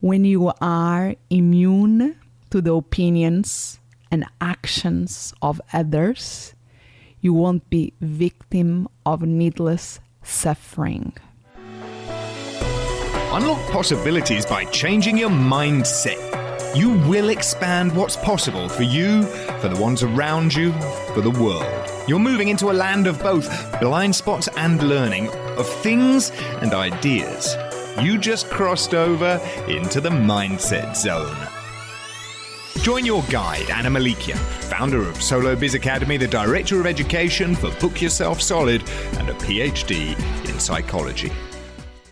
When you are immune to the opinions and actions of others, you won't be victim of needless suffering. Unlock possibilities by changing your mindset. You will expand what's possible for you, for the ones around you, for the world. You're moving into a land of both blind spots and learning, of things and ideas. You just crossed over into the mindset zone. Join your guide, Anna Melikian, founder of Solo Biz Academy, the director of education for Book Yourself Solid, and a PhD in psychology.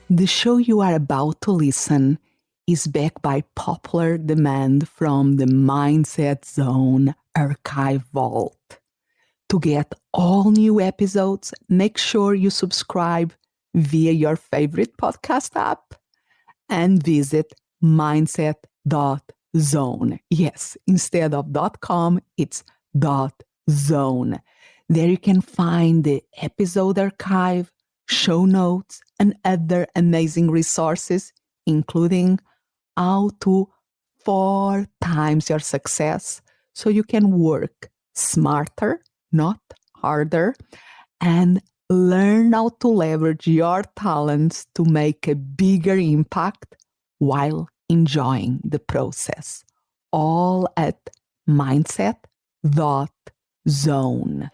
The show you are about to listen is backed by popular demand from the Mindset Zone archive vault. To get all new episodes, make sure you subscribe via your favorite podcast app and visit mindset.zone. Yes, instead of .com, it's .zone. There you can find the episode archive, show notes, and other amazing resources, including how to 4 times your success so you can work smarter, not harder, and learn how to leverage your talents to make a bigger impact while enjoying the process. All at mindset.zone.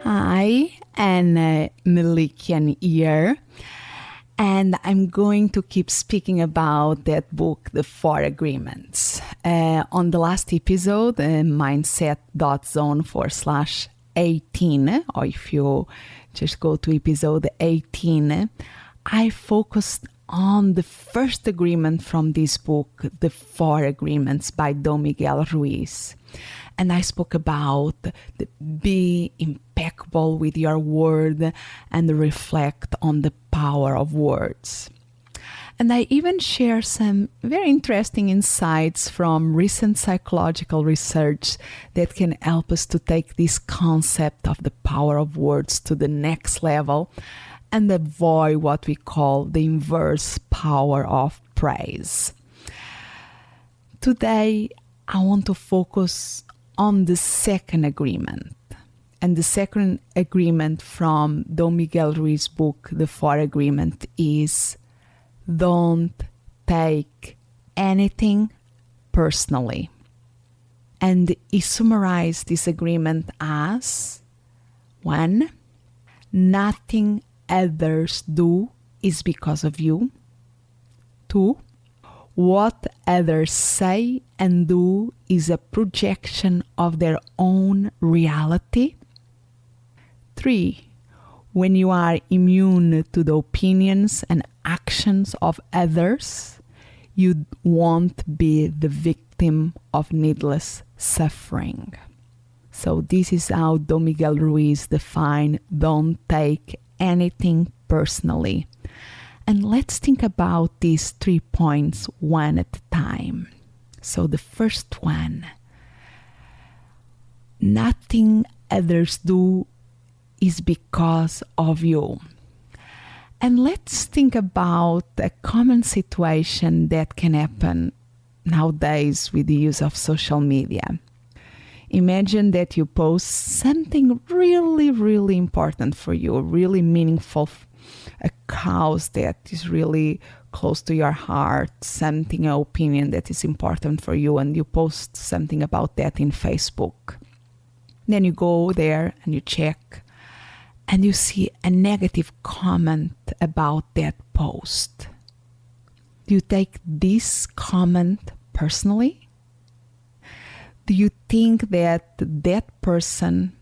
Hi, Anna Melikian here, and I'm going to keep speaking about that book, The 4 Agreements. On the last episode, mindset.zone/18, or if you just go to episode 18, I focused on the first agreement from this book, The 4 Agreements by Don Miguel Ruiz. And I spoke about be impeccable with your word and reflect on the power of words. And I even share some very interesting insights from recent psychological research that can help us to take this concept of the power of words to the next level and avoid what we call the inverse power of praise. Today, I want to focus on the second agreement. And the second agreement from Don Miguel Ruiz's book, The 4 Agreement, is don't take anything personally. And he summarized this agreement as 1. Nothing others do is because of you. 2. What others say and do is a projection of their own reality. 3. When you are immune to the opinions and actions of others, you won't be the victim of needless suffering. So this is how Don Miguel Ruiz defined don't take anything personally. And let's think about these 3 points one at a time. So the first one, nothing others do is because of you. And let's think about a common situation that can happen nowadays with the use of social media. Imagine that you post something really, really important for you, really meaningful, a cause that is really close to your heart, something, an opinion that is important for you, and you post something about that in Facebook. Then you go there and you check, and you see a negative comment about that post. Do you take this comment personally? Do you think that that person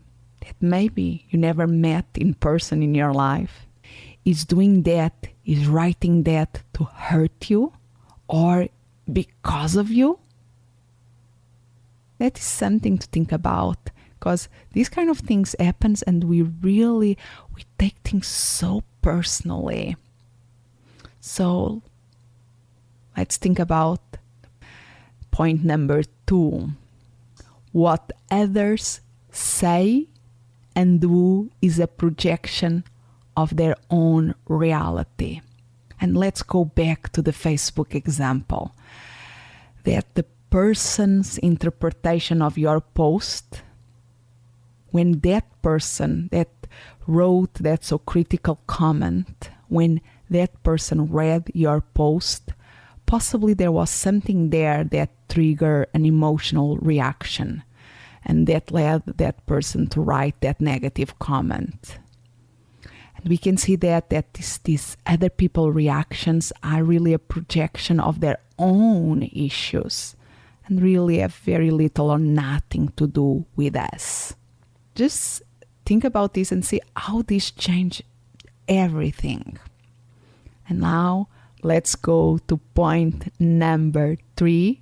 that maybe you never met in person in your life is doing that, is writing that to hurt you or because of you? That is something to think about, because these kind of things happens and we take things so personally. So let's think about point number 2. What others say and do is a projection of their own reality. And let's go back to the Facebook example, that the person's interpretation of your post, when that person that wrote that so critical comment, when that person read your post, possibly there was something there that triggered an emotional reaction, and that led that person to write that negative comment. And we can see that these other people's reactions are really a projection of their own issues and really have very little or nothing to do with us. Just think about this and see how this changed everything. And now let's go to point number 3.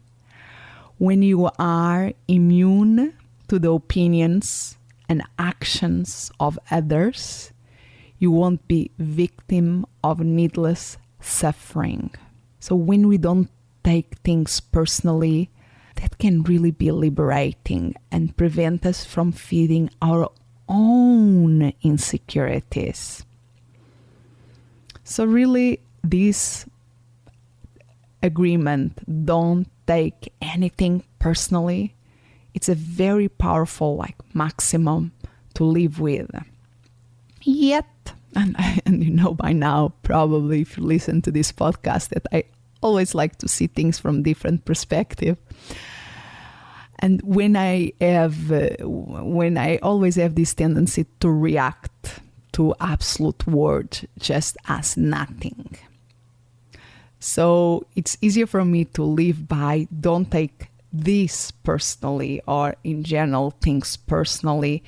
When you are immune to the opinions and actions of others, you won't be victim of needless suffering. So when we don't take things personally, that can really be liberating and prevent us from feeding our own insecurities. So really, this agreement, don't take anything personally, it's a very powerful maximum to live with. Yet, and you know by now, probably if you listen to this podcast, that I always like to see things from different perspective. And when I always have this tendency to react to absolute words just as nothing. So it's easier for me to live by don't take this personally, or in general things personally,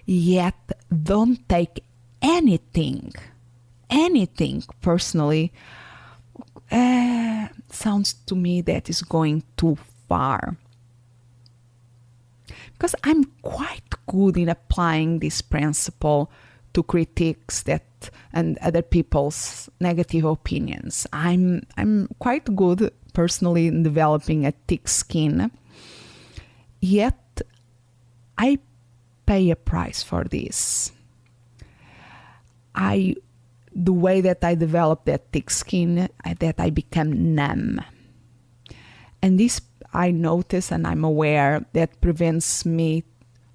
yet don't take anything personally. Sounds to me that is going too far. Because I'm quite good in applying this principle to critiques and other people's negative opinions. I'm quite good personally in developing a thick skin, yet I pay a price for this. The way that I develop that thick skin, that I become numb. And this I notice and I'm aware that prevents me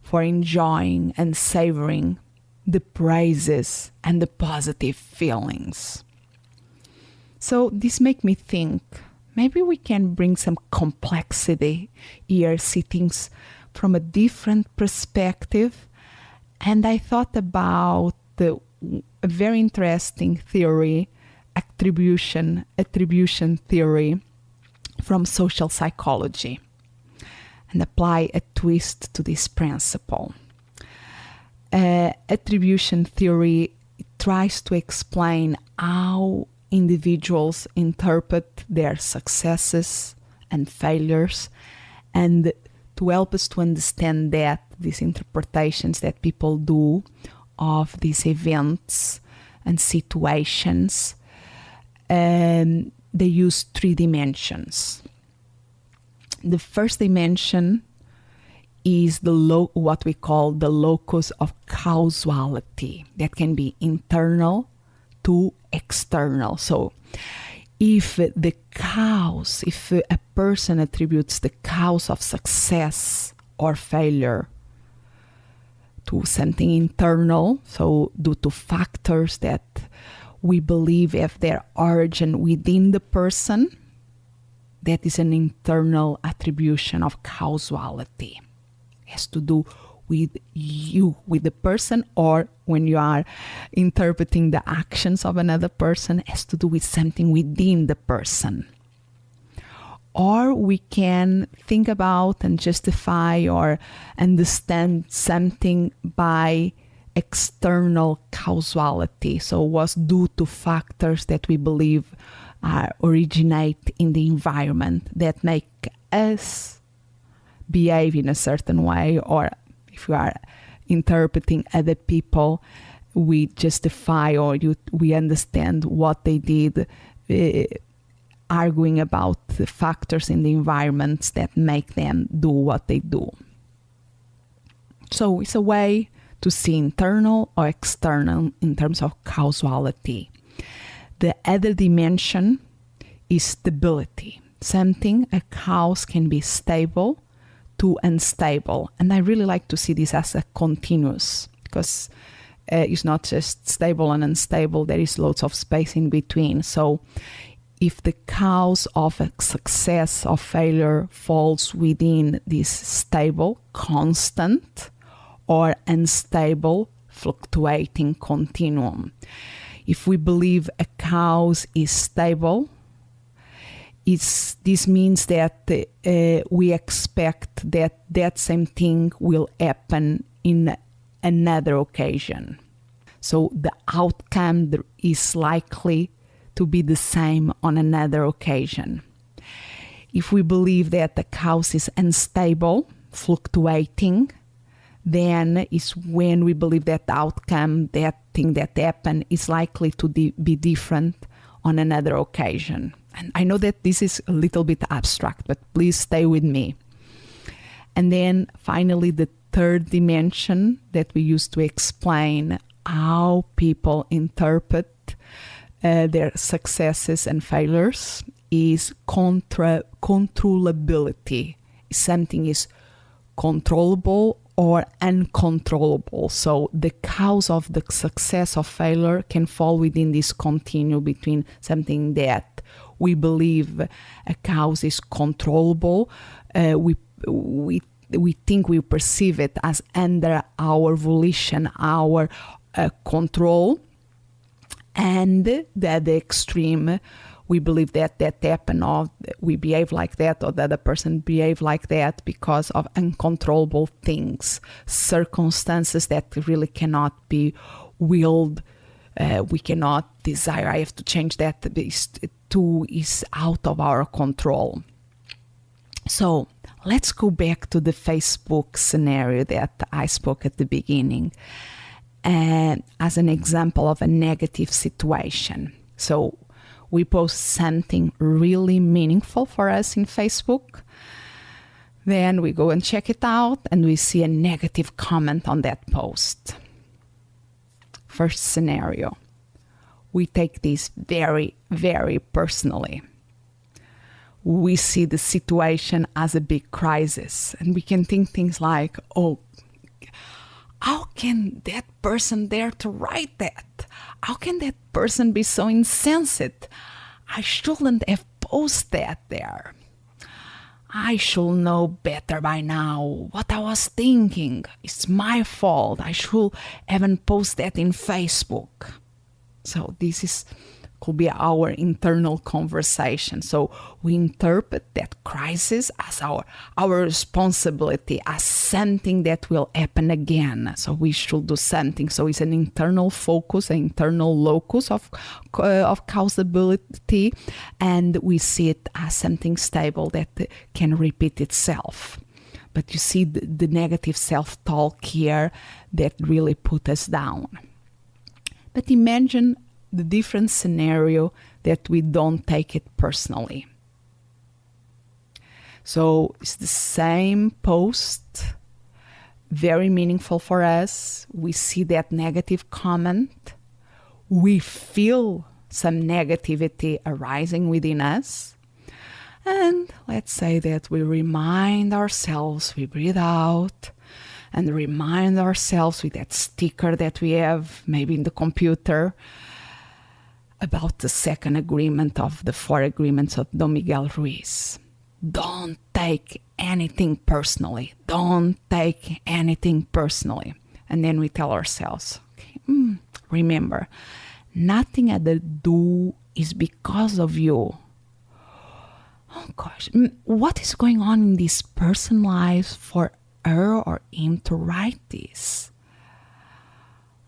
for enjoying and savoring the praises and the positive feelings. So this makes me think, maybe we can bring some complexity here, see things from a different perspective. And I thought about a very interesting theory, attribution theory from social psychology, and apply a twist to this principle. Attribution theory tries to explain how individuals interpret their successes and failures, and to help us to understand that these interpretations that people do of these events and situations, they use 3 dimensions. The first dimension is what we call the locus of causality. That can be internal to external. So if a person attributes the cause of success or failure to something internal, so due to factors that we believe have their origin within the person, that is an internal attribution of causality. It has to do with you, with the person, or when you are interpreting the actions of another person, it has to do with something within the person. Or we can think about and justify or understand something by external causality. So it was due to factors that we believe originate in the environment that make us behave in a certain way, or if we are interpreting other people, we justify or we understand what they did, arguing about the factors in the environments that make them do what they do. So it's a way to see internal or external in terms of causality. The other dimension is stability. Something, a cause can be stable to unstable. And I really like to see this as a continuous, because it's not just stable and unstable, there is lots of space in between. So if the cause of a success or failure falls within this stable, constant, or unstable, fluctuating continuum. If we believe a cause is stable, this means that we expect that that same thing will happen in another occasion. So the outcome is likely to be the same on another occasion. If we believe that the cause is unstable, fluctuating, then it's when we believe that the outcome, that thing that happened, is likely to be different on another occasion. And I know that this is a little bit abstract, but please stay with me. And then finally, the third dimension that we use to explain how people interpret their successes and failures is Contra Controllability. Something is controllable or uncontrollable. So the cause of the success or failure can fall within this continuum between something that we believe a cause is controllable, we think we perceive it as under our volition, our control, and the extreme, we believe that happened, or we behave like that, or the other person behave like that because of uncontrollable things, circumstances that really cannot be willed. We cannot desire, I have to change that, is out of our control. So let's go back to the Facebook scenario that I spoke at the beginning, as an example of a negative situation. So we post something really meaningful for us in Facebook. Then we go and check it out and we see a negative comment on that post. First scenario, we take this very, very personally. We see the situation as a big crisis, and we can think things like, oh, how can that person dare to write that? How can that person be so insensitive? I shouldn't have posted that there. I should know better by now what I was thinking. It's my fault. I should haven't posted that in Facebook. So this could be our internal conversation. So we interpret that crisis as our responsibility, as something that will happen again. So we should do something. So it's an internal focus, an internal locus of causality, and we see it as something stable that can repeat itself. But you see the negative self-talk here that really put us down. But imagine the different scenario that we don't take it personally. So it's the same post, very meaningful for us. We see that negative comment. We feel some negativity arising within us. And let's say that we remind ourselves, we breathe out, and remind ourselves with that sticker that we have maybe in the computer about the second agreement of the 4 agreements of Don Miguel Ruiz. Don't take anything personally. Don't take anything personally. And then we tell ourselves, okay, remember, nothing I do is because of you. Oh gosh, what is going on in this person's life for her or him to write this?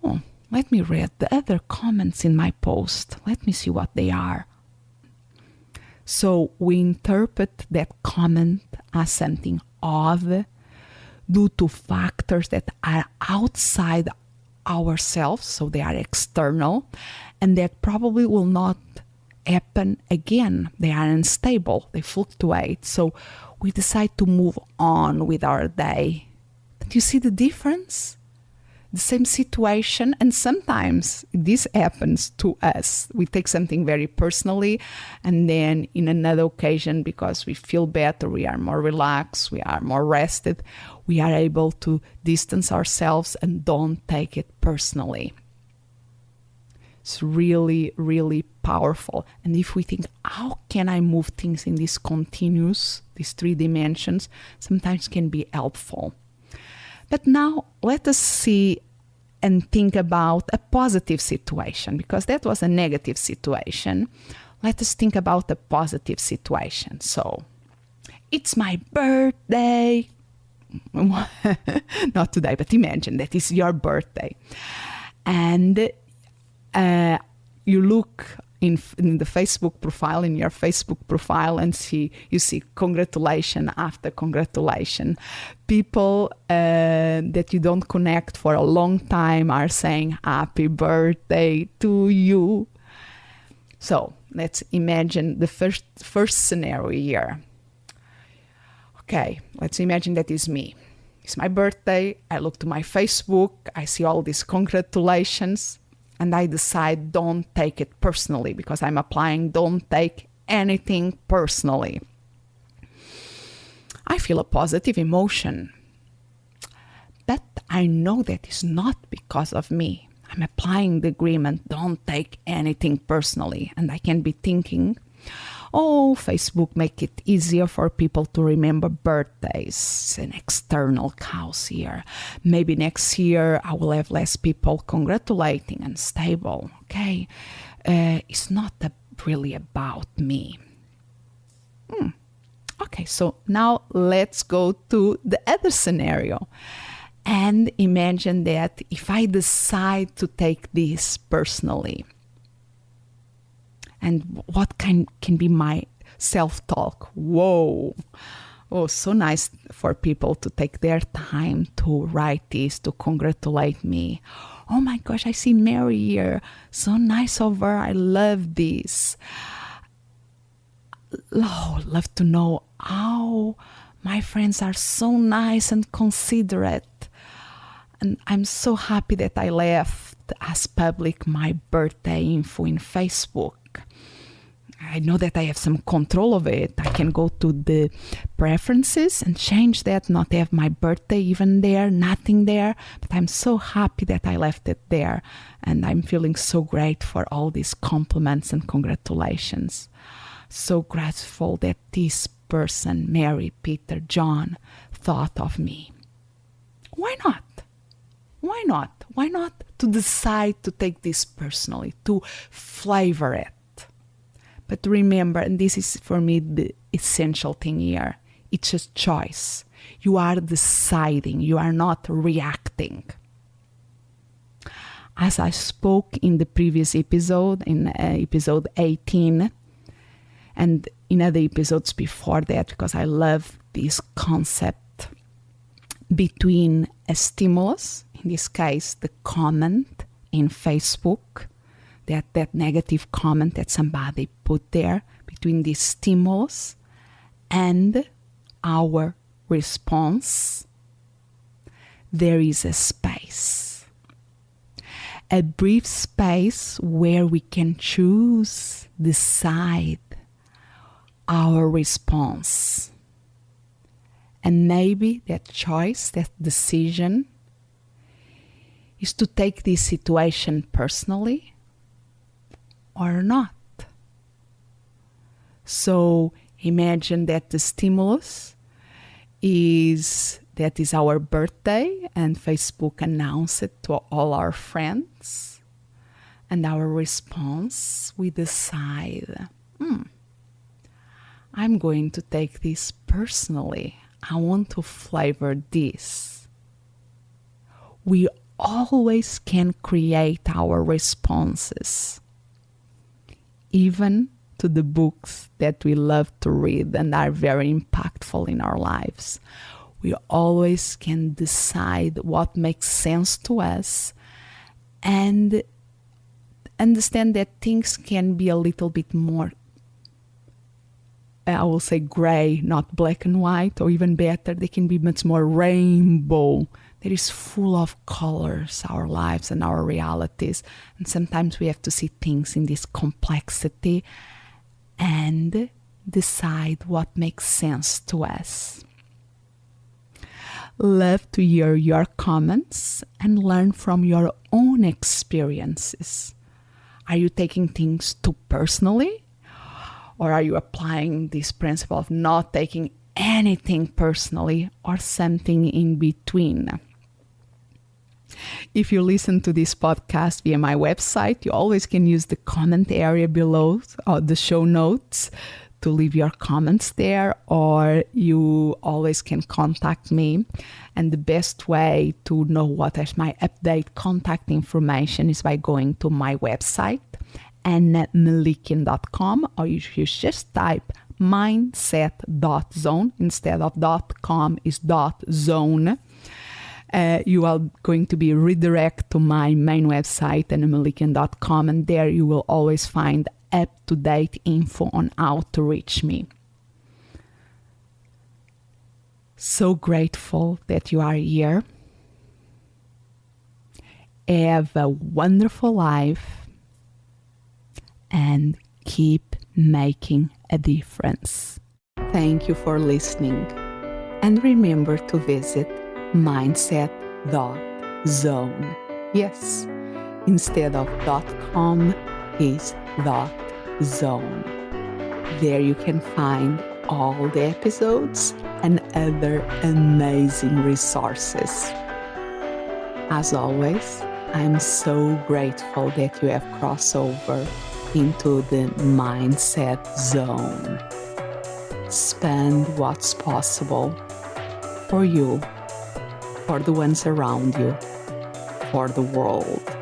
Oh, let me read the other comments in my post. Let me see what they are. So we interpret that comment as something odd due to factors that are outside ourselves, so they are external, and that probably will not happen again. They are unstable, they fluctuate. So we decide to move on with our day. But you see the difference? the same situation, and sometimes this happens to us. We take something very personally, and then in another occasion, because we feel better, we are more relaxed, we are more rested, we are able to distance ourselves and don't take it personally. It's really, really powerful. And if we think, how can I move things in this continuous, these 3 dimensions, sometimes can be helpful. But now let us see and think about a positive situation, because that was a negative situation. Let us think about a positive situation. So, it's my birthday. Not today, but imagine that it's your birthday. And you look in the Facebook profile, in your Facebook profile, and you see congratulation after congratulation. People that you don't connect for a long time are saying happy birthday to you. So let's imagine the first scenario here. Okay, let's imagine that is me. It's my birthday. I look to my Facebook. I see all these congratulations. And I decide don't take it personally, because I'm applying don't take anything personally. I feel a positive emotion. But I know that is not because of me. I'm applying the agreement, don't take anything personally. And I can be thinking, oh, Facebook make it easier for people to remember birthdays. It's an external cause here. Maybe next year I will have less people congratulating and stable. Okay, it's not really about me. Okay, so now let's go to the other scenario. And imagine that if I decide to take this personally, and what can be my self-talk? Whoa. Oh, so nice for people to take their time to write this, to congratulate me. Oh my gosh, I see Mary here. So nice of her. I love this. Oh, love to know how my friends are so nice and considerate. And I'm so happy that I left as public my birthday info in Facebook. I know that I have some control of it. I can go to the preferences and change that, not have my birthday even there, nothing there. But I'm so happy that I left it there. And I'm feeling so great for all these compliments and congratulations. So grateful that this person, Mary, Peter, John, thought of me. Why not? Why not? Why not to decide to take this personally, to flavor it? But remember, and this is for me the essential thing here, it's a choice. You are deciding, you are not reacting. As I spoke in the previous episode, in episode 18, and in other episodes before that, because I love this concept between a stimulus, in this case the comment in Facebook, that negative comment that somebody put there, between this stimulus and our response, there is a space. A brief space where we can choose, decide our response. And maybe that choice, that decision, is to take this situation personally or not. So imagine that the stimulus is our birthday, and Facebook announced it to all our friends. And our response, we decide, I'm going to take this personally. I want to flavor this. We always can create our responses, even to the books that we love to read and are very impactful in our lives. We always can decide what makes sense to us and understand that things can be a little bit more, I will say, gray, not black and white, or even better, they can be much more rainbow that is full of colors, our lives and our realities. And sometimes we have to see things in this complexity and decide what makes sense to us. Love to hear your comments and learn from your own experiences. Are you taking things too personally? Or are you applying this principle of not taking anything personally, or something in between? If you listen to this podcast via my website, you always can use the comment area below or the show notes to leave your comments there, or you always can contact me. And the best way to know what is my update contact information is by going to my website, Melikian.com, or you just type mindset.zone instead of .com is .zone. You are going to be redirected to my main website, Melikian.com, and there you will always find up-to-date info on how to reach me. So grateful that you are here. Have a wonderful life and keep making a difference. Thank you for listening, and remember to visit mindset.zone. Yes, instead of .com is .zone. There you can find all the episodes and other amazing resources. As always, I'm so grateful that you have crossed over into the mindset zone. Expand what's possible for you, for the ones around you, for the world.